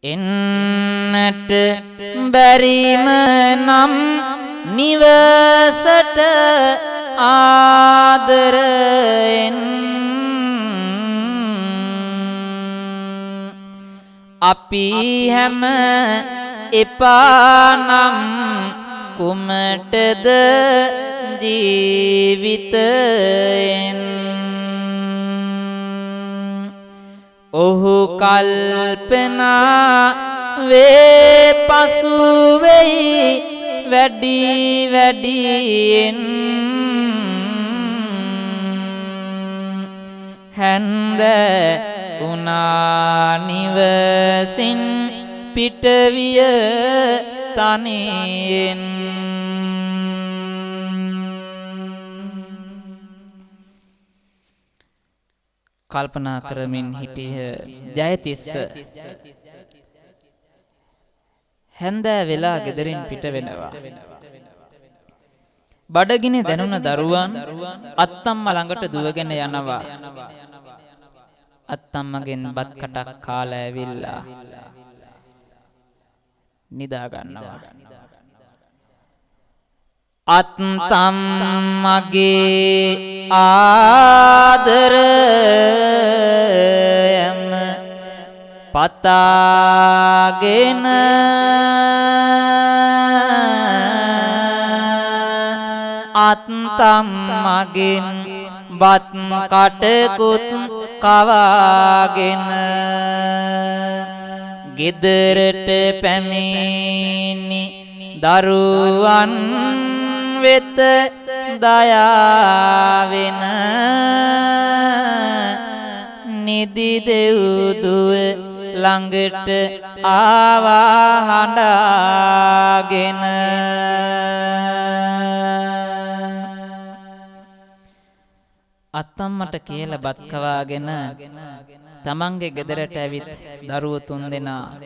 එන්නට බැරිම නම් නිවසට ආදරයෙන් අපි හැම එපා නම් කුමටද ජීවිතයෙන් ඔහු කල්පනා වේ පසු වෙයි වැඩි වැඩියෙන් හැන්ද උනා නිවසින් පිටවිය තනියෙන් කල්පනා කරමින් හිටිය ජයතිස්ස හැන්දෑ වෙලා ගෙදරින් පිට වෙනවා. බඩගිනි දැනුණ දරුවන් අත්තම්ම ළඟට දුවගෙන යනවා. අත්තම්මගෙන් බත් කටක් කාලා ඇවිල්ලා නිදා ගන්නවා. අත්තම්මගේ ආදරයම පතාගෙන අත්තම්මගෙන් බත් කටකුත් කවාගෙන ගෙදරට පැමිණි දරුවන් වෙත දයාවෙන නිදි දෙව්දුව ළඟට ආවා හඬාගෙන අත්තම්මට කියලා බත් කවාගෙන තමන්ගේ ගෙදරට ඇවිත් දරුවෝ තුන්දෙනා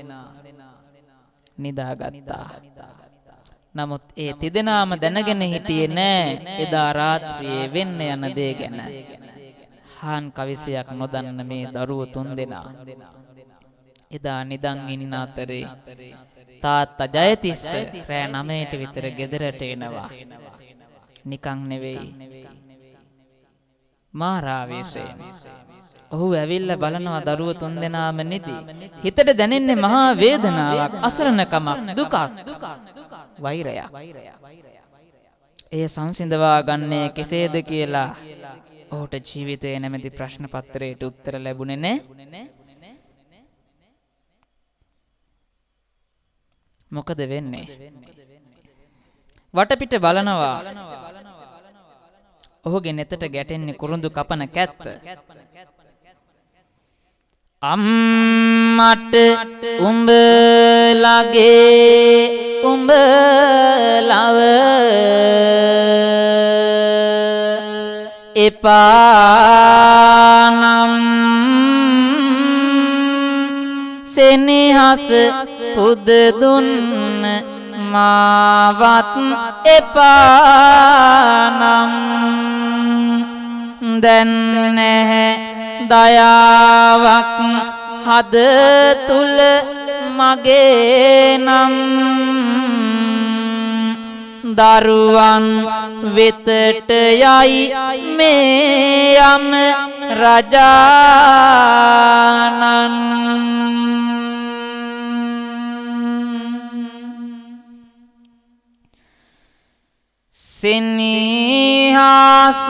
නිදාගත්තා. නමුත් ඒ තිදෙනාම දැනගෙන හිටියේ නෑ එදා රාත්‍රියේ වෙන්න යන දේ ගැන. හාන් කවිසයක් නොදන්න මේ දරුවෝ තුන්දෙනා එදා නිදන් ඉන්න අතරේ තාත්තා ජයතිස්ස රෑ 9ට විතර ගෙදරට එනවා. නිකන් නෙවෙයි මාරාවේශයෙන්. ඔහු ඇවිල්ලා බලනවා දරුවෝ තුන්දෙනාම නිදි. හිතට දැනෙන්නේ මහා වේදනාවක්, අසරණකමක්, දුකක්, වෛරයක්. එය සංසිඳවා ගන්නේ කෙසේද කියලා ඔහුට ජීවිතයේ නැමැති ප්‍රශ්න පත්‍රයට උත්තර ලැබුණේ නැහැ. මොකද වෙන්නේ? වටපිට බලනවා. ඔහුගේ නෙතට ගැටෙන්නේ කුරුඳු කපන කැත්ත. අම්මට උඹලගේ උඹලව එපානම් සෙනෙහස පුද දුන්න මාවත් එපානම් දැන් නැහැ දයාවක් හද තුල මගේ නම් දරුවන් වෙතට යයි මේ යම රජානන් සෙනෙහස්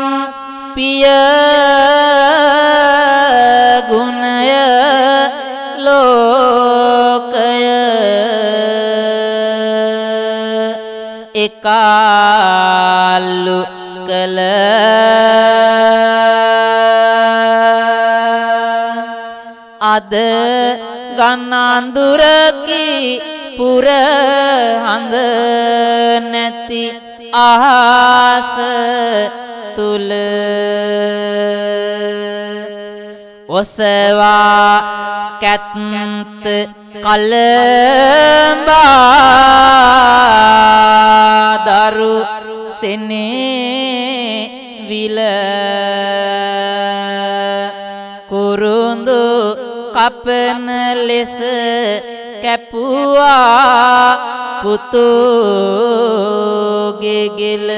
පිය ගුණය ලෝකය එකාලු කල අද ගන්නඳුරකි පුර හඳ නැති ආස තුල ඔසවා කැත්ත කලඹා දරු සෙනේ විල කුරුඳු කප අපන ලෙස කැපුවා පුතුගේ ගෙල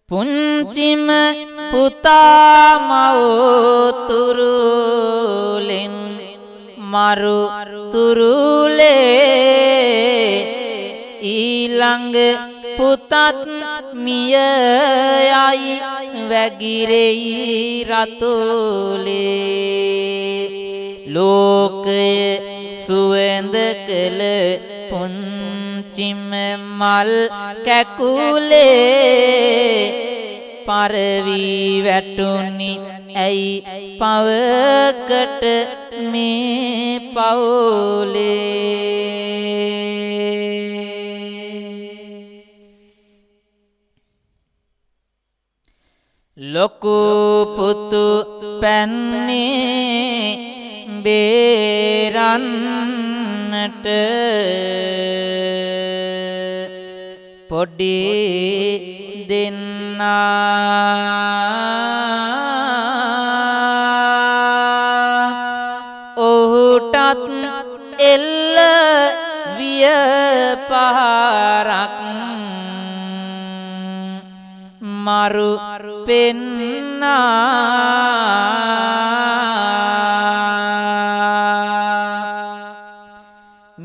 පුංචිම පුතා මවතුරුලෙන් මරු තුරුලේ ඊළඟ පුතත් මිය යයි වැගිරෙයි රතුලේ ලෝකය සුවඳ කළ පුංචිම මල් කැකුලේ පරවි වැටුනි ඇයි පවකට මේ පවුලේ ලොකු පුතු පැන්නේ බේරන්නට පොඩි ඔහුටත් එල්ල විය පහරක් මරු පෙන්නා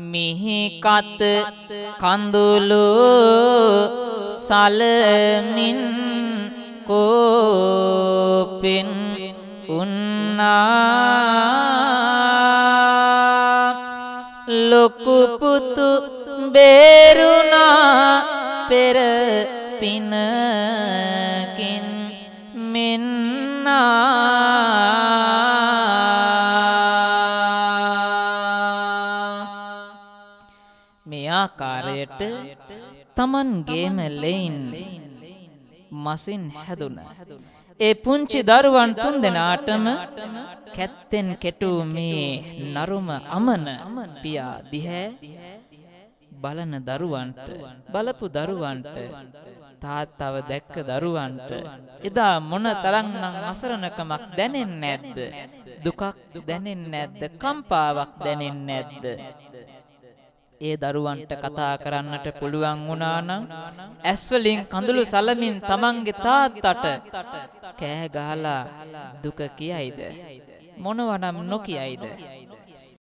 මිහිකත් කඳුළු සලමින් කෝපෙන් උන්නා ලොකු පුතු බේරුණා පෙර පිනකින් මෙන්නා මේ ආකාරයට තමන්ගේම ලෙයින් මසින් හැදුන ඒ පුංචි දරුවන් තුන්දෙනාටම කැත්තෙන් කෙටූ මේ නරුම අමන පියා දිහැ බලන දරුවන්ට බලපු දරුවන්ට තාත්තව දැක්ක දරුවන්ට එදා මොන තරම්නම් අසරණකමක් දැනෙන්නේ නැද්ද දුකක් දැනෙන්නේ නැද්ද කම්පාවක් දැනෙන්නේ නැද්ද ඒ දරුවන්ට කතා කරන්නට පුළුවන් වුණා නම් ඇස් වලින් කඳුළු සලමින් තමන්ගේ තාත්තට කෑ ගහලා දුක කියයිද මොනවනම් නොකියයිද